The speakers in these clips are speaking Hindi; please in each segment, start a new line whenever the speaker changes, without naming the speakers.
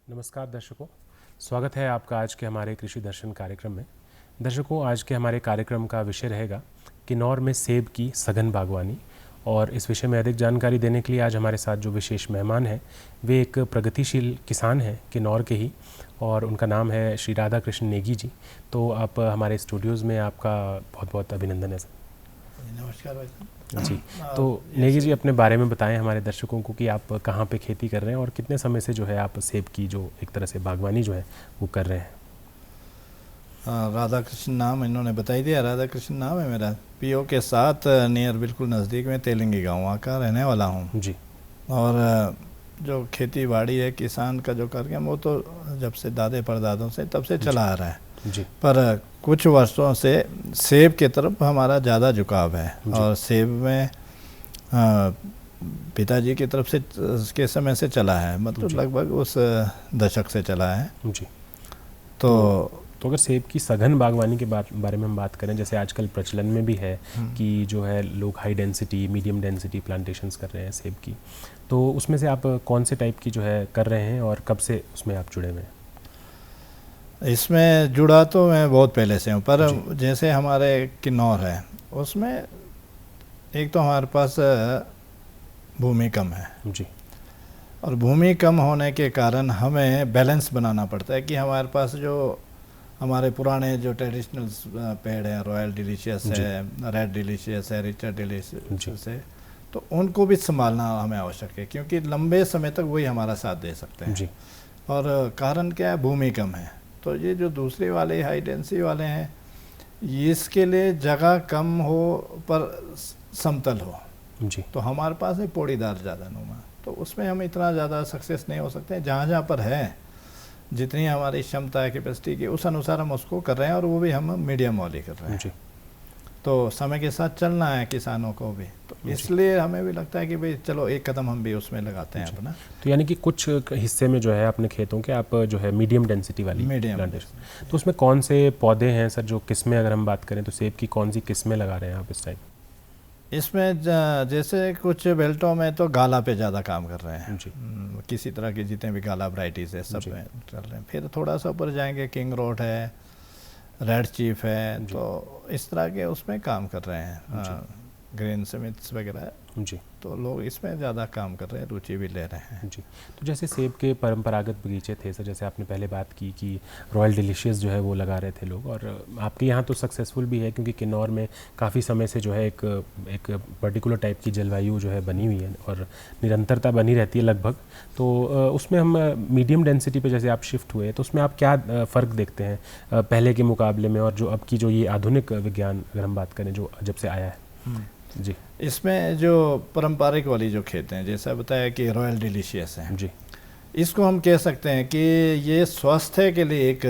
नमस्कार दर्शकों, स्वागत है आपका आज के हमारे कृषि दर्शन कार्यक्रम में। दर्शकों, आज के हमारे कार्यक्रम का विषय रहेगा किन्नौर में सेब की सघन बागवानी। और इस विषय में अधिक जानकारी देने के लिए आज हमारे साथ जो विशेष मेहमान हैं वे एक प्रगतिशील किसान हैं किन्नौर के ही, और उनका नाम है श्री राधा कृष्ण नेगी जी। तो आप हमारे स्टूडियोज़ में आपका बहुत बहुत अभिनंदन है सर।
नमस्कार भाई
जी। तो नेगी जी, अपने बारे में बताएं हमारे दर्शकों को कि आप कहाँ पे खेती कर रहे हैं और कितने समय से जो है आप सेब की जो एक तरह से बागवानी जो है वो कर रहे हैं।
राधा कृष्ण नाम इन्होंने बता ही दिया। राधा कृष्ण नाम है मेरा। पीओ के साथ नियर बिल्कुल नज़दीक में तेलंगी गाँव का रहने वाला हूँ
जी।
और जो खेती बाड़ी है किसान का जो कार्यक्रम वो तो जब से दादे परदादों से तब से चला आ रहा है
जी।
पर कुछ वर्षों से सेब की तरफ हमारा ज़्यादा झुकाव है और सेब में पिताजी की तरफ से के समय से चला है, मतलब लगभग उस दशक से चला है
जी।
तो
अगर सेब की सघन बागवानी के बारे में हम बात करें, जैसे आजकल प्रचलन में भी है कि जो है लोग high density medium density plantations कर रहे हैं सेब की, तो उसमें से आप कौन से टाइप की जो है कर रहे हैं और कब से उसमें आप जुड़े हुए हैं?
इसमें जुड़ा तो मैं बहुत पहले से हूँ, पर जैसे हमारे किन्नौर है उसमें एक तो हमारे पास भूमि कम है
जी। और
भूमि कम होने के कारण हमें बैलेंस बनाना पड़ता है कि हमारे पास जो हमारे पुराने जो ट्रेडिशनल पेड़ हैं, रॉयल डिलीशियस है, रेड डिलीशियस है, रिचर्ड डिलीशियस है, तो उनको भी संभालना हमें आवश्यक है क्योंकि लंबे समय तक वही हमारा साथ दे सकते हैं जी। और कारण क्या है, भूमि कम है। तो ये जो दूसरे वाले हाई डेंसिटी वाले हैं इसके लिए जगह कम हो पर समतल हो
जी।
तो हमारे पास है पौड़ीदार ज़्यादा नुमा, तो उसमें हम इतना ज़्यादा सक्सेस नहीं हो सकते। जहाँ जहाँ पर है जितनी हमारी क्षमता है कैपेसिटी की उस अनुसार हम उसको कर रहे हैं और वो भी हम मीडियम वाली कर रहे हैं जी। तो समय के साथ चलना है किसानों को भी, तो इसलिए हमें भी लगता है कि भाई चलो एक कदम हम भी उसमें लगाते हैं अपना।
तो यानी कि कुछ हिस्से में जो है अपने खेतों के आप जो है मीडियम डेंसिटी वाली प्लांटेशन, तो उसमें कौन से पौधे हैं सर, जो किस्में अगर हम बात करें तो सेब की कौन सी किस्में लगा रहे हैं आप इस टाइम?
इसमें जैसे कुछ बेल्टों में तो गाला पे ज़्यादा काम कर रहे हैं
जी।
किसी तरह की जितने भी गाला वराइटीज़ है सब में चल रहे हैं। फिर थोड़ा सा ऊपर जाएंगे किंग रोड है, रेड चीफ है, तो इस तरह के उसमें काम कर रहे हैं, ग्रीन स्मिथ्स वगैरह जी। तो लोग इसमें ज़्यादा काम कर रहे हैं, रुचि भी ले रहे हैं
जी। तो जैसे सेब के परंपरागत बगीचे थे सर, जैसे आपने पहले बात की कि रॉयल डिलीशियस जो है वो लगा रहे थे लोग, और आपके यहाँ तो सक्सेसफुल भी है क्योंकि किन्नौर में काफ़ी समय से जो है एक पर्टिकुलर टाइप की जलवायु जो है बनी हुई है और निरंतरता बनी रहती है लगभग। तो उसमें हम मीडियम डेंसिटी पे जैसे आप शिफ्ट हुए तो उसमें आप क्या फ़र्क देखते हैं पहले के मुकाबले में, और जो अब की जो ये आधुनिक विज्ञान अगर हम बात करें जो जब से आया है जी?
इसमें जो पारंपरिक वाली जो खेत हैं जैसा बताया कि रॉयल डिलीशियस है
जी,
इसको हम कह सकते हैं कि ये स्वास्थ्य के लिए एक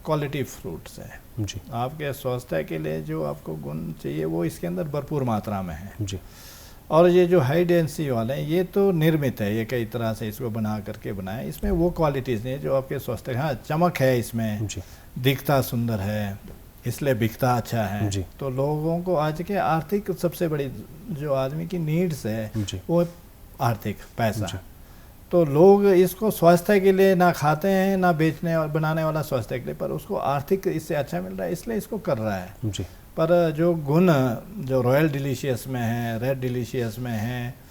क्वालिटी फ्रूट्स है
जी।
आपके स्वास्थ्य के लिए जो आपको गुण चाहिए वो इसके अंदर भरपूर मात्रा में है
जी।
और ये जो हाई डेंसिटी वाले हैं ये तो निर्मित है, ये कई तरह से इसको बना करके बनाया, इसमें वो क्वालिटीज़ नहीं जो आपके स्वास्थ्य। हाँ, चमक है इसमें जी। दिखता सुंदर है इसलिए बिकता अच्छा है जी। तो लोगों को आज के आर्थिक सबसे बड़ी जो आदमी की नीड्स है वो आर्थिक पैसा, तो लोग इसको स्वास्थ्य के लिए ना खाते हैं ना बेचने और बनाने वाला स्वास्थ्य के लिए, पर उसको आर्थिक इससे अच्छा मिल रहा है इसलिए इसको कर रहा है जी। पर जो गुण जो रॉयल डिलीशियस में है, रेड डिलीशियस में है,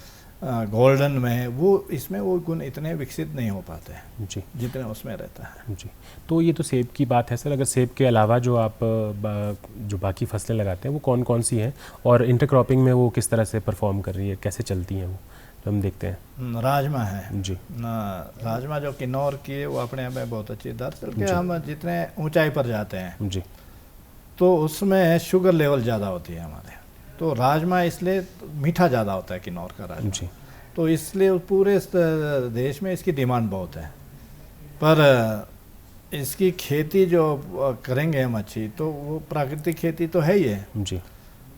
गोल्डन में है, वो इसमें वो गुण इतने विकसित नहीं हो पाते हैं जी जितने उसमें रहता है
जी। तो ये तो सेब की बात है सर, अगर सेब के अलावा जो आप जो बाकी फसलें लगाते हैं वो कौन कौन सी हैं और इंटरक्रॉपिंग में वो किस तरह से परफॉर्म कर रही है, कैसे चलती हैं वो, तो हम देखते हैं।
राजमा है
जी
ना, राजमा जो किन्नौर की है वो अपने आप में बहुत अच्छी। दरअसल के हम जितने ऊंचाई पर जाते हैं जी तो उसमें शुगर लेवल ज़्यादा होती है हमारे, तो राजमा इसलिए मीठा ज़्यादा होता है किन्नौर का राजमा जी। तो इसलिए पूरे देश में इसकी डिमांड बहुत है, पर इसकी खेती जो करेंगे हम अच्छी तो वो प्राकृतिक खेती तो है ही है जी,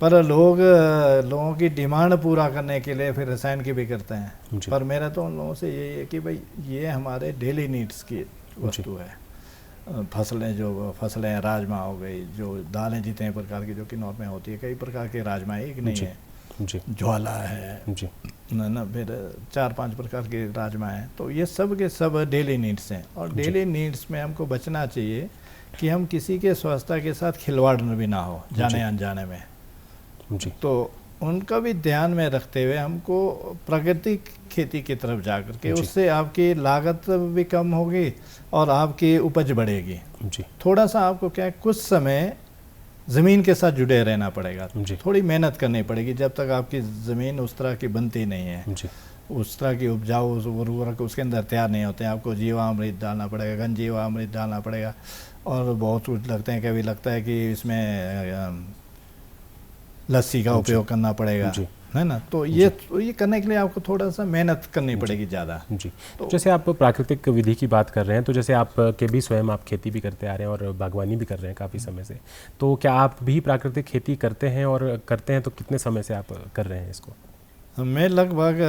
पर लोगों की डिमांड पूरा करने के लिए फिर रसायन की भी करते हैं। पर मेरा तो उन लोगों से यही है कि भाई ये हमारे डेली नीड्स की वस्तु है। फसलें राजमा हो गई, जो दालें जितने प्रकार की जो किन्नौर में होती है, कई प्रकार के राजमा एक नहीं है जी, ज्वाला है जी, ना फिर 4-5 प्रकार के राजमा हैं। तो ये सब के सब डेली नीड्स हैं, और डेली नीड्स में हमको बचना चाहिए कि हम किसी के स्वास्थ्य के साथ खिलवाड़ भी ना हो जाने अनजाने में
जी।
तो उनका भी ध्यान में रखते हुए हमको प्राकृतिक खेती की तरफ जा कर के उससे आपकी लागत भी कम होगी और आपकी उपज बढ़ेगी
जी।
थोड़ा सा आपको क्या है, कुछ समय ज़मीन के साथ जुड़े रहना पड़ेगा, थोड़ी मेहनत करनी पड़ेगी जब तक आपकी ज़मीन उस तरह की बनती नहीं है
जी।
उस तरह की उपजाऊ उर्वरक उसके अंदर तैयार नहीं होते हैं। आपको जीवामृत डालना पड़ेगा, घन जीवामृत डालना पड़ेगा, और बहुत कुछ लगते हैं, कभी लगता है कि इसमें लस्सी का उपयोग करना पड़ेगा, है ना। तो ये करने के लिए आपको थोड़ा सा मेहनत करनी पड़ेगी ज़्यादा
जी। तो जैसे आप प्राकृतिक विधि की बात कर रहे हैं, तो जैसे आप के भी स्वयं आप खेती भी करते आ रहे हैं और बागवानी भी कर रहे हैं काफ़ी समय से, तो क्या आप भी प्राकृतिक खेती करते हैं, और करते हैं तो कितने समय से आप कर रहे हैं इसको?
मैं लगभग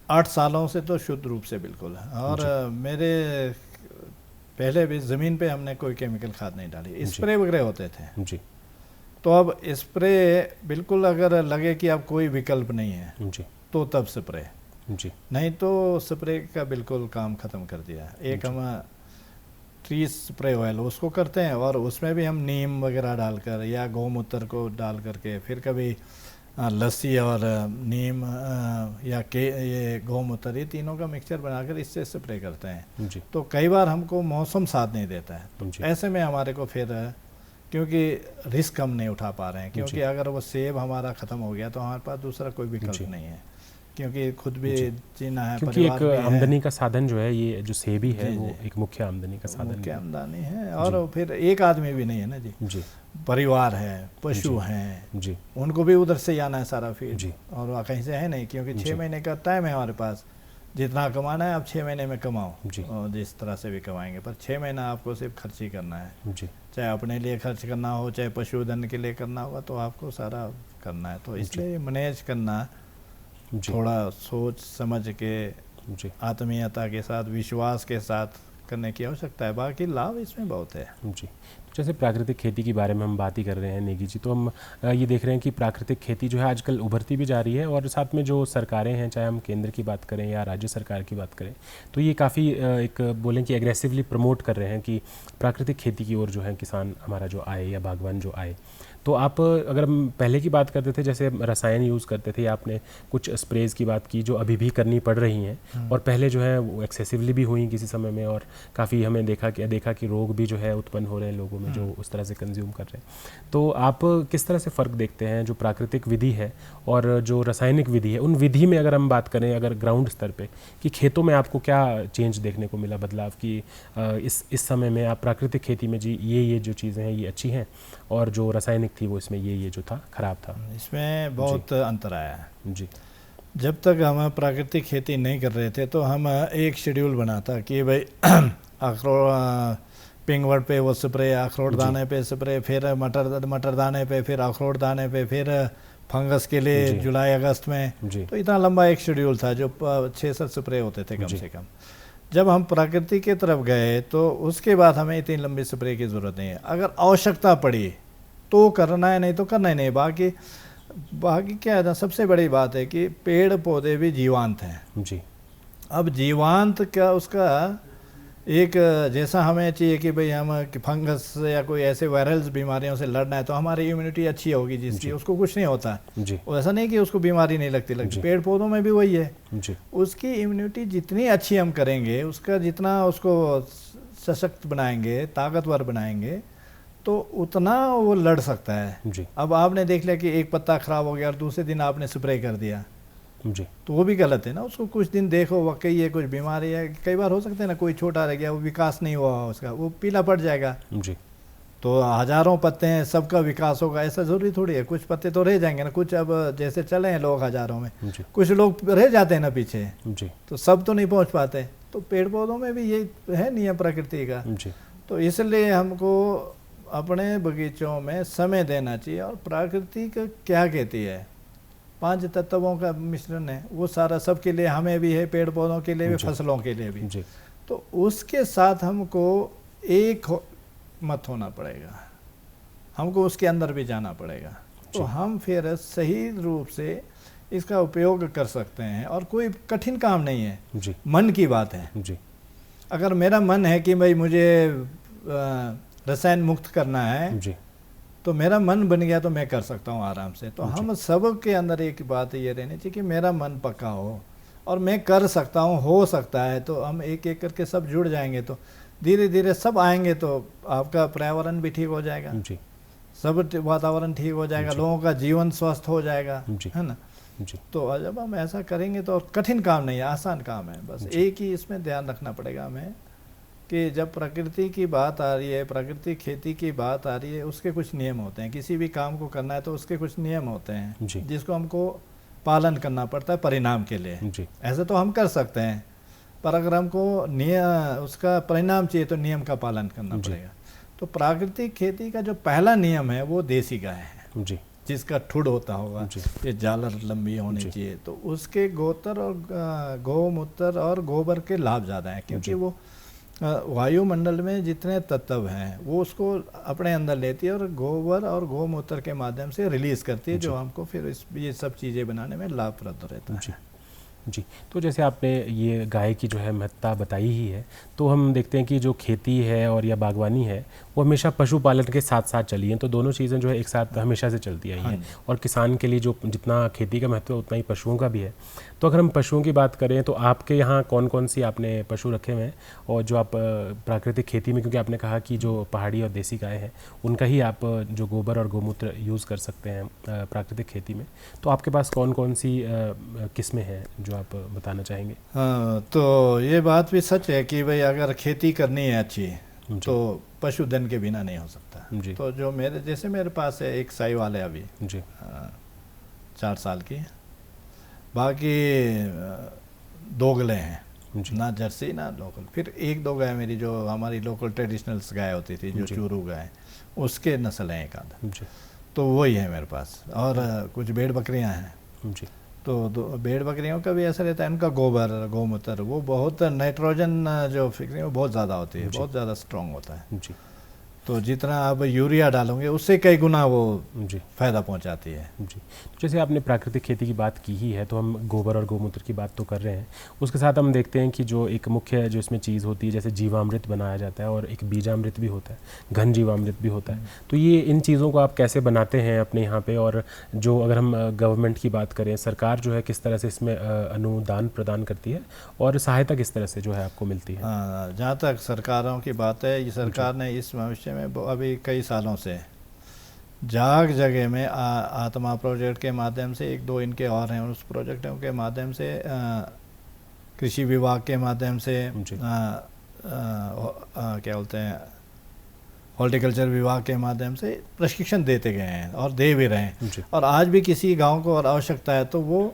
8 सालों से तो शुद्ध रूप से बिल्कुल, और मेरे पहले भी ज़मीन पे हमने कोई केमिकल खाद नहीं डाली, स्प्रे वगैरह होते थे
जी।
तो अब स्प्रे बिल्कुल अगर लगे कि अब कोई विकल्प नहीं है
जी,
तो तब स्प्रे
जी,
नहीं तो स्प्रे का बिल्कुल काम ख़त्म कर दिया। एक हम ट्री स्प्रे ऑयल उसको करते हैं, और उसमें भी हम नीम वगैरह डालकर या गौमूत्र को डाल करके, फिर कभी लस्सी और नीम या ये गौमूत्र, ये तीनों का मिक्सचर बनाकर इससे स्प्रे करते हैं
जी।
तो कई बार हमको मौसम साथ नहीं देता है, तो ऐसे में हमारे को फिर क्योंकि रिस्क हम नहीं उठा पा रहे हैं, क्योंकि अगर वो सेब हमारा ख़त्म हो गया तो हमारे पास दूसरा कोई विकल्प नहीं है, क्योंकि खुद भी जीना है,
क्योंकि एक आमदनी का साधन जो है ये जो सेबी है वो एक मुख्य आमदनी का साधन,
मुख्य आमदनी है। और फिर एक आदमी भी नहीं है ना जी, परिवार है, पशु हैं जी, उनको भी उधर से आना है सारा फीड जी, और कहीं से है नहीं, क्योंकि 6 महीने का टाइम है हमारे पास, जितना कमाना है आप 6 महीने में कमाओ जी, और जिस तरह से भी कमाएंगे, पर 6 महीना आपको सिर्फ खर्च ही करना है जी, चाहे अपने लिए खर्च करना हो, चाहे पशुधन के लिए करना होगा, तो आपको सारा करना है। तो इसलिए मैनेज करना थोड़ा सोच समझ के आत्मीयता के साथ, विश्वास के साथ करने की आवश्यकता है, बाकी लाभ इसमें बहुत है
जी। जैसे प्राकृतिक खेती के बारे में हम बात ही कर रहे हैं नेगी जी, तो हम ये देख रहे हैं कि प्राकृतिक खेती जो है आजकल उभरती भी जा रही है, और साथ में जो सरकारें हैं, चाहे हम केंद्र की बात करें या राज्य सरकार की बात करें, तो ये काफ़ी एक बोलें कि एग्रेसिवली प्रमोट कर रहे हैं कि प्राकृतिक खेती की ओर जो है किसान हमारा जो आए या बागवान जो आए। तो आप अगर हम पहले की बात करते थे, जैसे रसायन यूज़ करते थे, आपने कुछ स्प्रेज की बात की जो अभी भी करनी पड़ रही हैं, और पहले जो है वो एक्सेसिवली भी हुई किसी समय में, और काफ़ी हमें देखा कि रोग भी जो है उत्पन्न हो रहे हैं लोगों में जो उस तरह से कंज्यूम कर रहे हैं। तो आप किस तरह से फ़र्क देखते हैं जो प्राकृतिक विधि है और जो रासायनिक विधि है, उन विधि में अगर हम बात करें अगर ग्राउंड स्तर पे, कि खेतों में आपको क्या चेंज देखने को मिला, बदलाव कि इस समय में आप प्राकृतिक खेती में जी ये जो चीज़ें हैं ये अच्छी हैं, और जो रासायनिक थी वो इसमें ये जो था खराब था?
इसमें बहुत अंतर आया है
जी।
जब तक हम प्राकृतिक खेती नहीं कर रहे थे तो हम एक शेड्यूल बना था कि भाई अखरोट पिंगवट पे वो स्प्रे, अखरोट दाने पे स्प्रे, फिर मटर दाने पे, फिर अखरोट दाने पे, फिर फंगस के लिए जुलाई अगस्त में, तो इतना लंबा एक शेड्यूल था जो 6-7 स्प्रे होते थे कम से कम। जब हम प्रकृति की तरफ गए तो उसके बाद हमें इतनी लंबी स्प्रे की ज़रूरत नहीं है, अगर आवश्यकता पड़ी तो करना है, नहीं तो करना ही नहीं। बाकी क्या है ना, सबसे बड़ी बात है कि पेड़ पौधे भी जीवांत हैं जी। अब जीवांत का उसका एक जैसा हमें चाहिए कि भाई हम फंगस या कोई ऐसे वायरल बीमारियों से लड़ना है तो हमारी इम्यूनिटी अच्छी होगी जिसकी उसको कुछ नहीं होता जी। और ऐसा नहीं कि उसको बीमारी नहीं लगती पेड़ पौधों में भी वही है जी। उसकी इम्यूनिटी जितनी अच्छी हम करेंगे, उसका जितना उसको सशक्त बनाएंगे, ताकतवर बनाएंगे, तो उतना वो लड़ सकता है जी। अब आपने देख लिया कि एक पत्ता खराब हो गया और दूसरे दिन आपने स्प्रे कर दिया जी, तो वो भी गलत है ना। उसको कुछ दिन देखो, वाकई ये कुछ बीमारी है, कई बार हो सकता है ना कोई छोटा रह गया, वो विकास नहीं हुआ उसका, वो पीला पड़ जाएगा जी। तो हजारों पत्ते हैं, सबका विकास होगा ऐसा जरूरी थोड़ी है, कुछ पत्ते तो रह जाएंगे ना। कुछ अब जैसे चले हैं लोग हजारों में, कुछ लोग रह जाते हैं ना पीछे जी, तो सब तो नहीं पहुंच पाते। तो पेड़ पौधों में भी ये है नियम प्रकृति का जी। तो इसलिए हमको अपने बगीचों में समय देना चाहिए। और प्रकृति का क्या कहती है, 5 तत्वों का मिश्रण है, वो सारा सबके लिए, हमें भी है, पेड़ पौधों के लिए भी, फसलों के लिए भी। तो उसके साथ हमको एक मत होना पड़ेगा, हमको उसके अंदर भी जाना पड़ेगा। तो हम फिर सही रूप से इसका उपयोग कर सकते हैं। और कोई कठिन काम नहीं है
जी
मन की बात है
जी
अगर मेरा मन है कि भाई मुझे रसायन मुक्त करना है
जी
तो मेरा मन बन गया तो मैं कर सकता हूँ आराम से। तो हम सब के अंदर एक बात ये रहनी चाहिए कि मेरा मन पक्का हो और मैं कर सकता हूँ, हो सकता है। तो हम एक एक करके सब जुड़ जाएंगे तो धीरे धीरे सब आएंगे तो आपका पर्यावरण भी ठीक हो जाएगा,
जी
सब वातावरण ठीक हो जाएगा, लोगों का जीवन स्वस्थ हो जाएगा, है ना।
जी
तो जब हम ऐसा करेंगे तो कठिन काम नहीं है, आसान काम है। बस एक ही इसमें ध्यान रखना पड़ेगा हमें कि जब प्रकृति की बात आ रही है, प्रकृति खेती की बात आ रही है, उसके कुछ नियम होते हैं। किसी भी काम को करना है तो उसके कुछ नियम होते हैं जिसको हमको पालन करना पड़ता है परिणाम के लिए। ऐसे तो हम कर सकते हैं, पर अगर हमको उसका परिणाम चाहिए तो नियम का पालन करना पड़ेगा। तो प्राकृतिक खेती का जो पहला नियम है वो देसी गाय है जी, जिसका ठुड होता होगा, ये झालर लंबी होनी चाहिए। तो उसके गोतर और गौमूत्र और गोबर के लाभ ज़्यादा हैं, क्योंकि वो वायुमंडल में जितने तत्व हैं वो उसको अपने अंदर लेती है और गोबर और गौमूत्र के माध्यम से रिलीज़ करती है, जो हमको फिर ये सब चीज़ें बनाने में लाभप्रद रहता है
जी। तो जैसे आपने ये गाय की जो है महत्ता बताई ही है, तो हम देखते हैं कि जो खेती है और या बागवानी है वो हमेशा पशुपालन के साथ साथ चली हैं। तो दोनों चीज़ें जो है एक साथ हमेशा से चलती आई हैं और किसान के लिए जो जितना खेती का महत्व है उतना ही पशुओं का भी है। तो अगर हम पशुओं की बात करें तो आपके यहाँ कौन कौन सी आपने पशु रखे हुए हैं और जो आप प्राकृतिक खेती में, क्योंकि आपने कहा कि जो पहाड़ी और देसी गाय हैं उनका ही आप जो गोबर और गौमूत्र यूज़ कर सकते हैं प्राकृतिक खेती में, तो आपके पास कौन कौन सी किस्में हैं जो आप बताना चाहेंगे?
हाँ, तो ये बात भी सच है कि भाई अगर खेती करनी है अच्छी तो पशुधन के बिना नहीं हो सकता। तो जो मेरे पास है एक साहिवाल है अभी जी 4 साल की, बाकी दोगले हैं, ना जर्सी ना लोकल। फिर 1-2 गाय मेरी जो हमारी लोकल ट्रेडिशनल्स गाय होती थी, जो चूरू गाय, उसके नस्ल हैं एक आधा, तो वही है मेरे पास। और कुछ भेड़ बकरियां हैं जी। तो भेड़ बकरियों का भी ऐसा रहता है, उनका गोबर गौमूत्र वो बहुत नाइट्रोजन जो फिक्सिंग वो बहुत ज़्यादा होती है, बहुत ज़्यादा स्ट्रॉन्ग होता है जी। तो जितना आप यूरिया डालोगे उससे कई गुना वो जी फ़ायदा पहुंचाती है जी।
तो जैसे आपने प्राकृतिक खेती की बात की ही है तो हम गोबर और गौमूत्र की बात तो कर रहे हैं, उसके साथ हम देखते हैं कि जो एक मुख्य जो इसमें चीज़ होती है, जैसे जीवामृत बनाया जाता है और एक बीजामृत भी होता है, घन जीवामृत भी होता है। तो ये इन चीज़ों को आप कैसे बनाते हैं अपने यहाँ पे? और जो अगर हम गवर्नमेंट की बात करें, सरकार जो है किस तरह से इसमें अनुदान प्रदान करती है और सहायता किस तरह से जो है आपको मिलती है?
जहाँ तक सरकारों की बात है, ये सरकार ने इस भविष्य में अभी कई सालों से जाग जगह में आत्मा प्रोजेक्ट के माध्यम से, 1-2 इनके और हैं, उस प्रोजेक्टों के माध्यम से कृषि विभाग के माध्यम से क्या बोलते हैं हॉर्टिकल्चर विभाग के माध्यम से प्रशिक्षण देते गए हैं और दे भी रहे हैं। और आज भी किसी गांव को और आवश्यकता है तो वो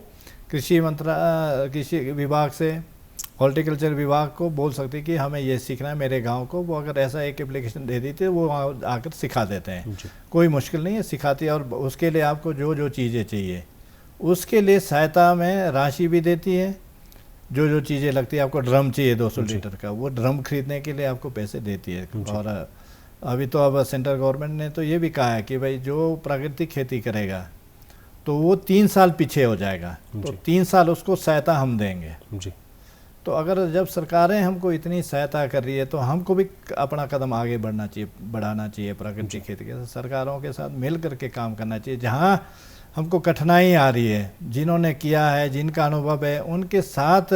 कृषि विभाग से हॉर्टिकल्चर विभाग को बोल सकते हैं कि हमें ये सीखना है मेरे गांव को, वो अगर ऐसा एक एप्लीकेशन दे देते वो आकर सिखा देते हैं। कोई मुश्किल नहीं है, सिखाती है। और उसके लिए आपको जो जो चीज़ें चाहिए उसके लिए सहायता में राशि भी देती है। जो जो चीज़ें लगती है, आपको ड्रम चाहिए 200 लीटर का, वो ड्रम खरीदने के लिए आपको पैसे देती है। और अभी तो अब सेंट्रल गवर्नमेंट ने तो ये भी कहा है कि भाई जो प्राकृतिक खेती करेगा तो वो 3 साल पीछे हो जाएगा, तो 3 साल उसको सहायता हम देंगे जी। तो अगर जब सरकारें हमको इतनी सहायता कर रही है तो हमको भी अपना कदम आगे बढ़ाना चाहिए प्राकृतिक खेती के। सरकारों के साथ मिल करके काम करना चाहिए। जहाँ हमको कठिनाई आ रही है, जिन्होंने किया है, जिनका अनुभव है, उनके साथ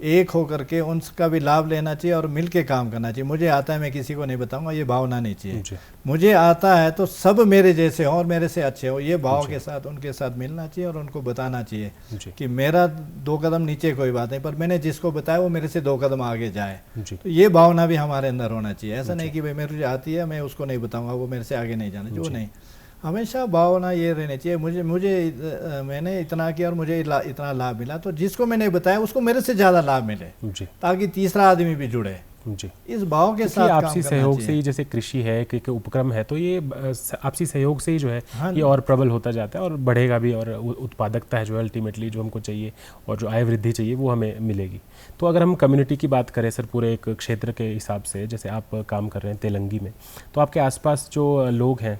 एक हो करके उनका भी लाभ लेना चाहिए और मिल के काम करना चाहिए। मुझे आता है मैं किसी को नहीं बताऊंगा, ये भाव ना नहीं चाहिए। मुझे आता है तो सब मेरे जैसे हों और मेरे से अच्छे हो, ये भाव के साथ उनके साथ मिलना चाहिए और उनको बताना चाहिए कि मेरा 2 कदम नीचे कोई बात नहीं, पर मैंने जिसको बताया वो मेरे से 2 कदम आगे जाए। तो ये भावना भी हमारे अंदर होना चाहिए। ऐसा नहीं कि भाई मेरे जो आती है मैं उसको नहीं बताऊंगा, वो मेरे से आगे नहीं जाना चाहिए, वो नहीं। हमेशा भावना ये रहनी चाहिए मैंने इतना किया और मुझे इतना लाभ मिला, तो जिसको मैंने बताया उसको मेरे से ज़्यादा लाभ मिले ताकि तीसरा आदमी भी जुड़े जी। इस भाव के साथ
आपसी सहयोग से ही, जैसे कृषि है एक उपक्रम है, तो ये आपसी सहयोग से ही जो है ये और प्रबल होता जाता है और बढ़ेगा भी, और उत्पादकता है जो अल्टीमेटली जो हमको चाहिए और जो आय वृद्धि चाहिए वो हमें मिलेगी। तो अगर हम कम्युनिटी की बात करें सर, पूरे एक क्षेत्र के हिसाब से, जैसे आप काम कर रहे हैं तेलंगी में, तो आपके आसपास जो लोग हैं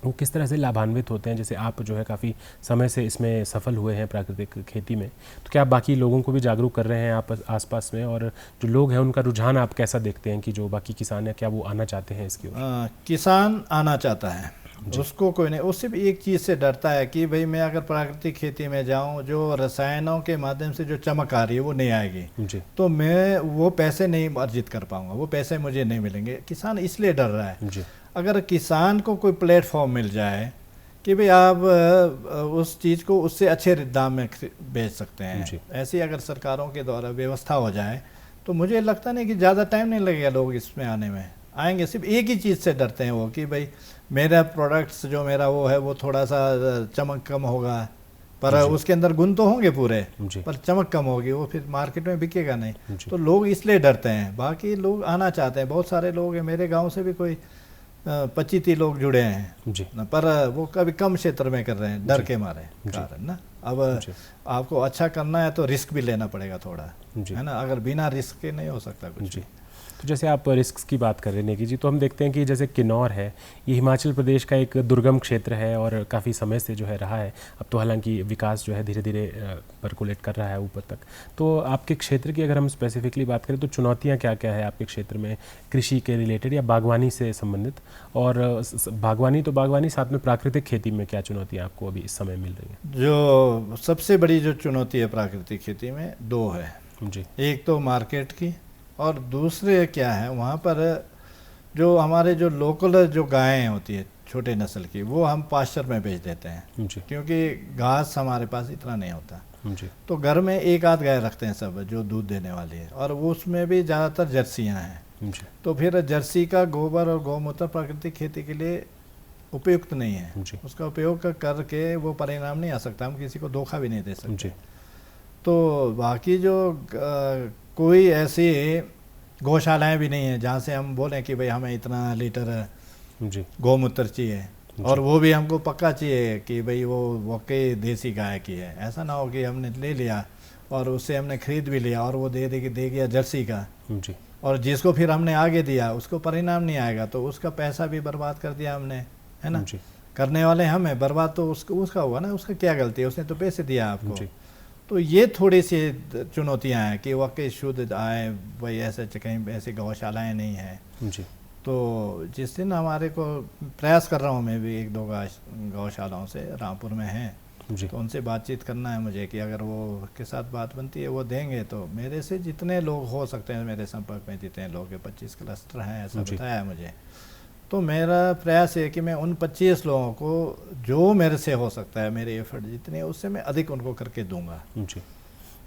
वो किस तरह से लाभान्वित होते हैं? जैसे आप जो है काफ़ी समय से इसमें सफल हुए हैं प्राकृतिक खेती में, तो क्या आप बाकी लोगों को भी जागरूक कर रहे हैं आप आसपास में, और जो लोग हैं उनका रुझान आप कैसा देखते हैं कि जो बाकी किसान हैं क्या वो आना चाहते हैं इसकी ओर?
किसान आना चाहता है, उसको कोई नहीं, वो सिर्फ एक चीज़ से डरता है कि भाई मैं अगर प्राकृतिक खेती में जाऊं, जो रसायनों के माध्यम से जो चमक आ रही है वो नहीं आएगी
जी।
तो मैं वो पैसे नहीं अर्जित कर पाऊंगा, वो पैसे मुझे नहीं मिलेंगे। किसान इसलिए डर रहा है।
जी।
अगर किसान को कोई प्लेटफॉर्म मिल जाए कि भाई आप उस चीज़ को उससे अच्छे दाम में बेच सकते हैं, ऐसी अगर सरकारों के द्वारा व्यवस्था हो जाए तो मुझे लगता नहीं कि ज़्यादा टाइम नहीं लगेगा लोग इसमें आने में। आएंगे, सिर्फ एक ही चीज़ से डरते हैं वो कि भाई मेरा प्रोडक्ट्स जो मेरा वो है वो थोड़ा सा चमक कम होगा, पर उसके अंदर गुण तो होंगे पूरे, पर चमक कम होगी, वो फिर मार्केट में बिकेगा नहीं। तो लोग इसलिए डरते हैं। बाकी लोग आना चाहते हैं, बहुत सारे लोग हैं, मेरे गांव से भी कोई 25-30 लोग जुड़े हैं जी। पर वो कभी कम क्षेत्र में कर रहे हैं डर के मारे कारण ना। अब आपको अच्छा करना है तो रिस्क भी लेना पड़ेगा थोड़ा, है ना, अगर बिना रिस्क के नहीं हो सकता कुछ भी।
तो जैसे आप रिस्क की बात कर रहे हैं नेगी जी, तो हम देखते हैं कि जैसे किन्नौर है, ये हिमाचल प्रदेश का एक दुर्गम क्षेत्र है और काफ़ी समय से जो है रहा है। अब तो हालांकि विकास जो है धीरे धीरे परकोलेट कर रहा है ऊपर तक। तो आपके क्षेत्र की अगर हम स्पेसिफिकली बात करें तो चुनौतियाँ क्या क्या है आपके क्षेत्र में, कृषि के रिलेटेड या बागवानी से संबंधित? और बागवानी तो बागवानी, साथ में प्राकृतिक खेती में क्या चुनौतियाँ आपको अभी इस समय मिल रही हैं?
जो सबसे बड़ी जो चुनौती है प्राकृतिक खेती में दो है जी। एक तो मार्केट की, और दूसरे क्या है वहाँ पर जो हमारे जो लोकल जो गायें होती है छोटे नस्ल की, वो हम पास्चर में बेच देते हैं जी। क्योंकि घास हमारे पास इतना नहीं होता जी। तो घर में एक आध गाय रखते हैं सब जो दूध देने वाली है, और उसमें भी ज़्यादातर जर्सियाँ हैं जी। तो फिर जर्सी का गोबर और गौमूत्र प्राकृतिक खेती के लिए उपयुक्त नहीं है जी। उसका उपयोग करके वो परिणाम नहीं आ सकता, हम किसी को धोखा भी नहीं दे सकते जी। तो बाकी जो कोई ऐसी गौशालाएं भी नहीं है जहाँ से हम बोलें कि भाई हमें इतना लीटर जी गौमूत्र चाहिए, और वो भी हमको पक्का चाहिए कि भाई वो वाकई देसी गाय की है। ऐसा ना हो कि हमने ले लिया और उससे हमने खरीद भी लिया और वो दे गया जर्सी का जी, और जिसको फिर हमने आगे दिया उसको परिणाम नहीं आएगा, तो उसका पैसा भी बर्बाद कर दिया हमने, है ना जी। करने वाले हम हैं, बर्बाद तो उसका हुआ ना, उसका क्या गलती है, उसने तो पैसे दिया आपको जी। तो ये थोड़ी सी चुनौतियां हैं कि वाकई शुद्ध आए, भाई ऐसे कहीं ऐसी गौशालाएं नहीं हैं जी। तो जिस दिन हमारे को प्रयास कर रहा हूँ मैं भी 1-2 गौशालाओं से रामपुर में हैं जी। तो उनसे बातचीत करना है मुझे कि अगर वो के साथ बात बनती है वो देंगे तो मेरे से जितने लोग हो सकते हैं मेरे संपर्क में, जितने लोग 25 क्लस्टर हैं ऐसा बताया है मुझे। तो मेरा प्रयास है कि मैं उन 25 लोगों को जो मेरे से हो सकता है, मेरे एफर्ट जितने उससे मैं अधिक उनको करके दूंगा
जी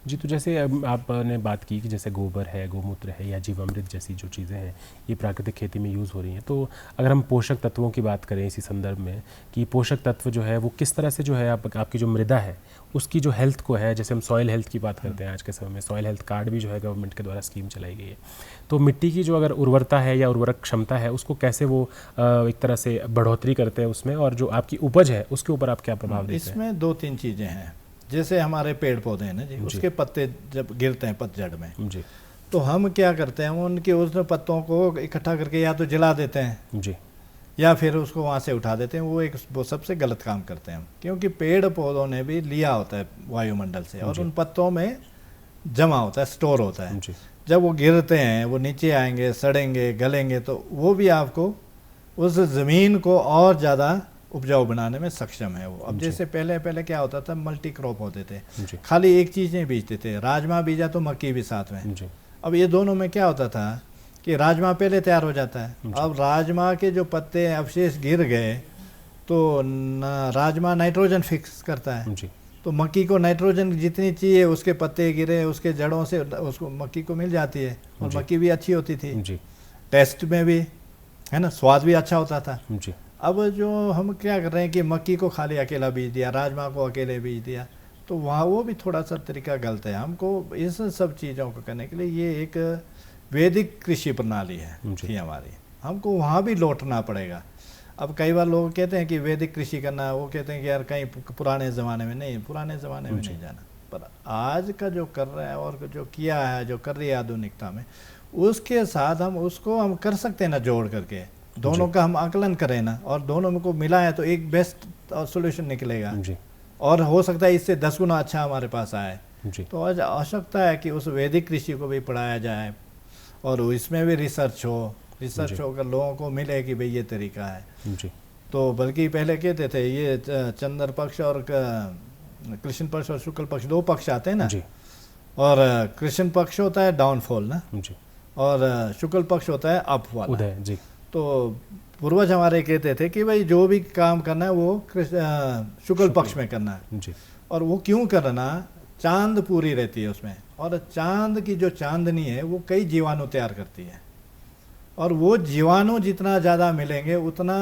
जी। तो जैसे आपने बात की कि जैसे गोबर है, गोमूत्र है या जीवामृत जैसी जो चीज़ें हैं ये प्राकृतिक खेती में यूज़ हो रही हैं, तो अगर हम पोषक तत्वों की बात करें इसी संदर्भ में कि पोषक तत्व जो है वो किस तरह से जो है आपकी जो मृदा है उसकी जो हेल्थ को है, जैसे हम सॉइल हेल्थ की बात करते हैं आज के समय में, सॉइल हेल्थ कार्ड भी जो है गवर्नमेंट के द्वारा स्कीम चलाई गई है, तो मिट्टी की जो अगर उर्वरता है या उर्वरक क्षमता है उसको कैसे वो एक तरह से बढ़ोतरी करते हैं उसमें, और जो आपकी उपज है उसके ऊपर आप क्या प्रभाव देते हैं?
इसमें 2-3 चीज़ें हैं। जैसे हमारे पेड़ पौधे हैं ना जी, उसके पत्ते जब गिरते हैं पतझड़ में जी, तो हम क्या करते हैं उनके उस पत्तों को इकट्ठा करके या तो जला देते हैं जी, या फिर उसको वहाँ से उठा देते हैं। वो सबसे गलत काम करते हैं, क्योंकि पेड़ पौधों ने भी लिया होता है वायुमंडल से और उन पत्तों में जमा होता है, स्टोर होता है। जब वो गिरते हैं वो नीचे आएंगे, सड़ेंगे, गलेंगे, तो वो भी आपको उस ज़मीन को और ज़्यादा उपजाऊ बनाने में सक्षम है वो। अब जैसे पहले क्या होता था, मल्टी क्रॉप होते थे, खाली एक चीज़ नहीं बीजते थे, राजमा बीजा तो मक्की भी साथ में। अब ये दोनों में क्या होता था कि राजमा पहले तैयार हो जाता है, अब राजमा के जो पत्ते अवशेष गिर गए तो राजमा नाइट्रोजन फिक्स करता है, तो मक्की को नाइट्रोजन जितनी चाहिए उसके पत्ते गिरे, उसके जड़ों से उसको मक्की को मिल जाती है, और मक्की भी अच्छी होती थी, टेस्ट में भी, है ना, स्वाद भी अच्छा होता था। अब जो हम क्या कर रहे हैं कि मक्की को खाली अकेला बीज दिया, राजमा को अकेले बीज दिया, तो वहाँ वो भी थोड़ा सा तरीका गलत है। हमको इस सब चीज़ों को करने के लिए ये एक वैदिक कृषि प्रणाली है थी हमारी, हमको वहाँ भी लौटना पड़ेगा। अब कई बार लोग कहते हैं कि वैदिक कृषि करना, वो कहते हैं कि यार कहीं पुराने ज़माने में नहीं, पुराने ज़माने में नहीं जाना, पर आज का जो कर रहा है और जो किया है, जो कर रही है आधुनिकता में, उसके साथ हम उसको हम कर सकते हैं ना जोड़ करके, दोनों का हम आकलन करें ना, और दोनों को मिला है तो एक बेस्ट सॉल्यूशन निकलेगा
जी।
और हो सकता है इससे 10 गुना अच्छा हमारे पास आए।
जी।
तो आज आवश्यकता है कि उस वैदिक कृषि को भी पढ़ाया जाए और इसमें भी रिसर्च होकर लोगों को मिले कि भाई ये तरीका है।
जी।
तो बल्कि पहले कहते थे ये चंद्र पक्ष और कृष्ण पक्ष और शुक्ल पक्ष 2 पक्ष आते हैं ना
जी।
और कृष्ण पक्ष होता है डाउनफॉल ना
जी।
और शुक्ल पक्ष होता है अप वाला
उदय। जी।
तो पूर्वज हमारे कहते थे कि भाई जो भी काम करना है वो शुक्ल पक्ष में करना है।
जी।
और वो क्यों करना, चांद पूरी रहती है उसमें, और चांद की जो चांदनी है वो कई जीवाणु तैयार करती है, और वो जीवाणु जितना ज़्यादा मिलेंगे उतना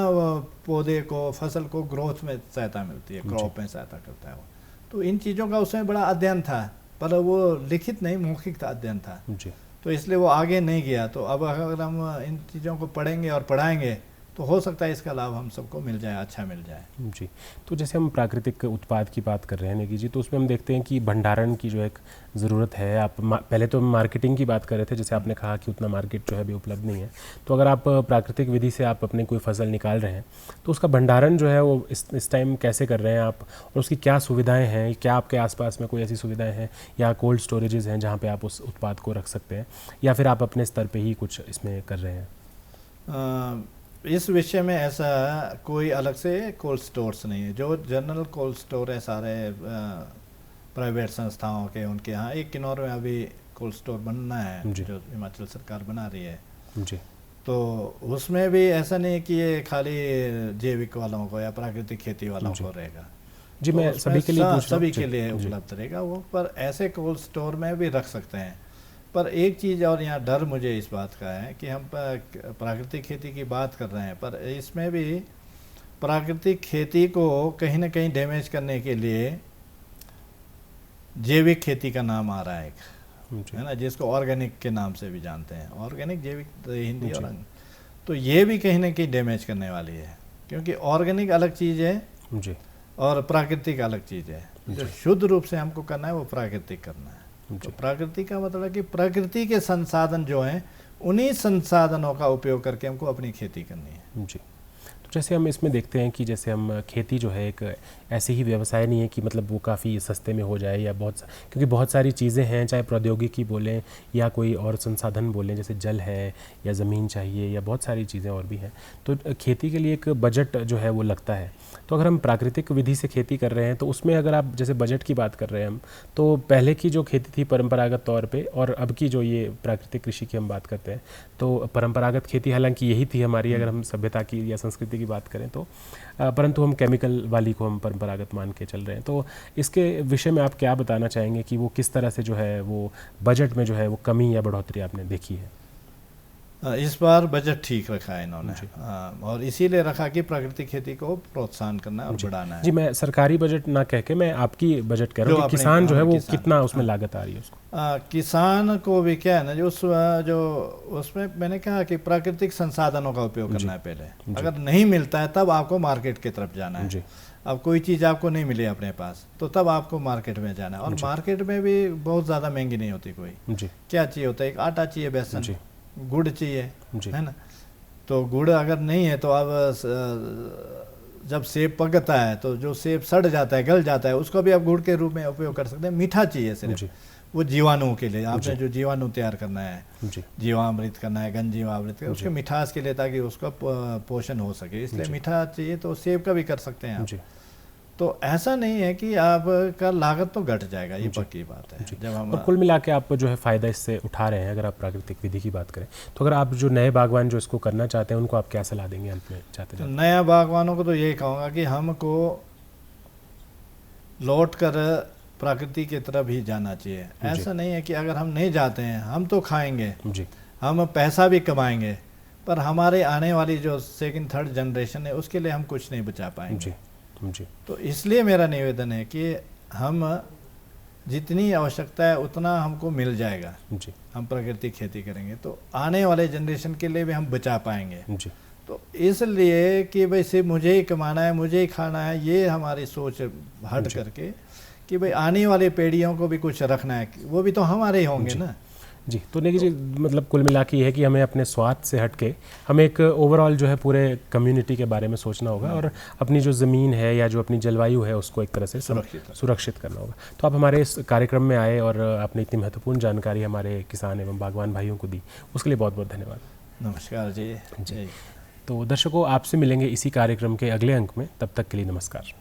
पौधे को, फसल को ग्रोथ में सहायता मिलती है, क्रॉप में सहायता करता है वो। तो इन चीज़ों का उसमें बड़ा अध्ययन था, पर वो लिखित नहीं, मौखिक था, अध्ययन था।
जी।
तो इसलिए वो आगे नहीं गया। तो अब अगर हम इन चीज़ों को पढ़ेंगे और पढ़ाएंगे तो हो सकता है इसका लाभ हम सबको मिल जाए, अच्छा मिल जाए।
जी। तो जैसे हम प्राकृतिक उत्पाद की बात कर रहे हैं नेगी जी, तो उसमें हम देखते हैं कि भंडारण की जो एक ज़रूरत है। आप पहले तो मार्केटिंग की बात कर रहे थे, जैसे आपने कहा कि उतना मार्केट जो है अभी उपलब्ध नहीं है। तो अगर आप प्राकृतिक विधि से आप अपनी कोई फसल निकाल रहे हैं तो उसका भंडारण जो है वो इस टाइम कैसे कर रहे हैं आप, और उसकी क्या सुविधाएँ हैं? क्या आपके आसपास में कोई ऐसी सुविधाएँ हैं या कोल्ड स्टोरेजेस हैं जहाँ पर आप उस उत्पाद को रख सकते हैं, या फिर आप अपने स्तर पर ही कुछ इसमें कर रहे हैं?
इस विषय में ऐसा कोई अलग से कोल्ड स्टोर्स नहीं है। जो जनरल कोल्ड स्टोर है सारे प्राइवेट संस्थाओं के, उनके यहाँ एक किन्नौर में अभी कोल्ड स्टोर बनना है जो हिमाचल सरकार बना रही है।
जी।
तो उसमें भी ऐसा नहीं है कि ये खाली जैविक वालों को या प्राकृतिक खेती वालों को रहेगा।
जी, मैं सभी के लिए
सभी के लिए उपलब्ध रहेगा वो, पर ऐसे कोल्ड स्टोर में भी रख सकते हैं। पर एक चीज़ और यहाँ डर मुझे इस बात का है कि हम प्राकृतिक खेती की बात कर रहे हैं, पर इसमें भी प्राकृतिक खेती को कहीं ना कहीं डैमेज करने के लिए जैविक खेती का नाम आ रहा है है ना, जिसको ऑर्गेनिक के नाम से भी जानते हैं, ऑर्गेनिक जैविक हिंदी और तो ये भी कहीं ना कहीं डैमेज करने वाली है, क्योंकि ऑर्गेनिक अलग चीज़ है जी और प्राकृतिक अलग चीज़ है। जो शुद्ध रूप से हमको करना है वो प्राकृतिक करना है। तो प्रकृति का मतलब है कि प्रकृति के संसाधन जो हैं उन्हीं संसाधनों का उपयोग करके हमको अपनी खेती करनी है।
जी। तो जैसे हम इसमें देखते हैं कि जैसे हम खेती जो है एक ऐसी ही व्यवसाय नहीं है कि मतलब वो काफ़ी सस्ते में हो जाए या क्योंकि बहुत सारी चीज़ें हैं, चाहे प्रौद्योगिकी बोलें या कोई और संसाधन बोलें, जैसे जल है या ज़मीन चाहिए या बहुत सारी चीज़ें और भी हैं। तो खेती के लिए एक बजट जो है वो लगता है। तो अगर हम प्राकृतिक विधि से खेती कर रहे हैं तो उसमें अगर आप जैसे बजट की बात कर रहे हैं हम, तो पहले की जो खेती थी परंपरागत तौर पे और अब की जो ये प्राकृतिक कृषि की हम बात करते हैं, तो परंपरागत खेती हालांकि यही थी हमारी, अगर हम सभ्यता की या संस्कृति की बात करें तो, परंतु हम केमिकल वाली को हम परंपरागत मान के चल रहे हैं। तो इसके विषय में आप क्या बताना चाहेंगे कि वो किस तरह से जो है वो बजट में जो है वो कमी या बढ़ोतरी आपने देखी है?
इस बार बजट ठीक रखा है इन्होंने, और इसीलिए रखा कि प्राकृतिक खेती को प्रोत्साहन करना और बढ़ाना है।
जी, मैं सरकारी बजट ना कह के मैं आपकी बजट कह रहा हूँ कि किसान जो है वो कितना उसमें लागत आ रही है उसको।
किसान को भी क्या है ना, जो उसमें मैंने कहा कि प्राकृतिक संसाधनों का उपयोग करना है पहले। अगर नहीं मिलता है तब आपको मार्केट की तरफ जाना है। अब कोई चीज़ आपको नहीं मिली अपने पास तो तब आपको मार्केट में जाना है, और मार्केट में भी बहुत ज़्यादा महंगी नहीं होती कोई। क्या चाहिए होता है, एक आटा चाहिए, बेसन, गुड़ चाहिए, है ना। तो गुड़ अगर नहीं है तो अब जब सेब पकता है तो जो सेब सड़ जाता है, गल जाता है, उसको भी आप गुड़ के रूप में उपयोग कर सकते हैं। मीठा चाहिए सिर्फ वो जीवाणुओं के लिए, आपने जो जीवाणु तैयार करना है, जीवामृत करना है, गंजीवामृत, उसके मिठास के लिए, ताकि उसका पोषण हो सके, इसलिए मीठा चाहिए। तो सेब का भी कर सकते हैं आप। तो ऐसा नहीं है कि आपका लागत तो घट जाएगा, ये पक्की बात है। जब हम
और कुल मिला के आप जो है फ़ायदा इससे उठा रहे हैं, अगर आप प्राकृतिक विधि की बात करें तो, अगर आप जो नए बागवान जो इसको करना चाहते हैं उनको आप क्या सलाह देंगे अंत में चाहते हैं?
नया बागवानों को तो यही कहूँगा कि हमको लौट कर प्रकृति की तरफ ही जाना चाहिए। ऐसा नहीं है कि अगर हम नहीं जाते हैं, हम तो खाएंगे, हम पैसा भी कमाएंगे, पर हमारे आने वाली जो सेकंड थर्ड जनरेशन है उसके लिए हम कुछ नहीं बचा पाएंगे। तो इसलिए मेरा निवेदन है कि हम जितनी आवश्यकता है उतना हमको मिल जाएगा। हम प्राकृतिक खेती करेंगे तो आने वाले जनरेशन के लिए भी हम बचा पाएंगे। तो इसलिए कि भाई सिर्फ मुझे ही कमाना है, मुझे ही खाना है, ये हमारी सोच हट करके कि भाई आने वाले पीढ़ियों को भी कुछ रखना है, वो भी तो हमारे ही होंगे ना।
जी, तो नेगी जी मतलब कुल मिला के ये है कि हमें अपने स्वार्थ से हट के हमें एक ओवरऑल जो है पूरे कम्युनिटी के बारे में सोचना होगा और अपनी जो ज़मीन है या जो अपनी जलवायु है उसको एक तरह से सुरक्षित करना होगा। तो आप हमारे इस कार्यक्रम में आए और आपने इतनी महत्वपूर्ण जानकारी हमारे किसान एवं बागवान भाइयों को दी, उसके लिए बहुत बहुत धन्यवाद।
नमस्कार जी।
जी, तो दर्शकों आपसे मिलेंगे इसी कार्यक्रम के अगले अंक में, तब तक के लिए नमस्कार।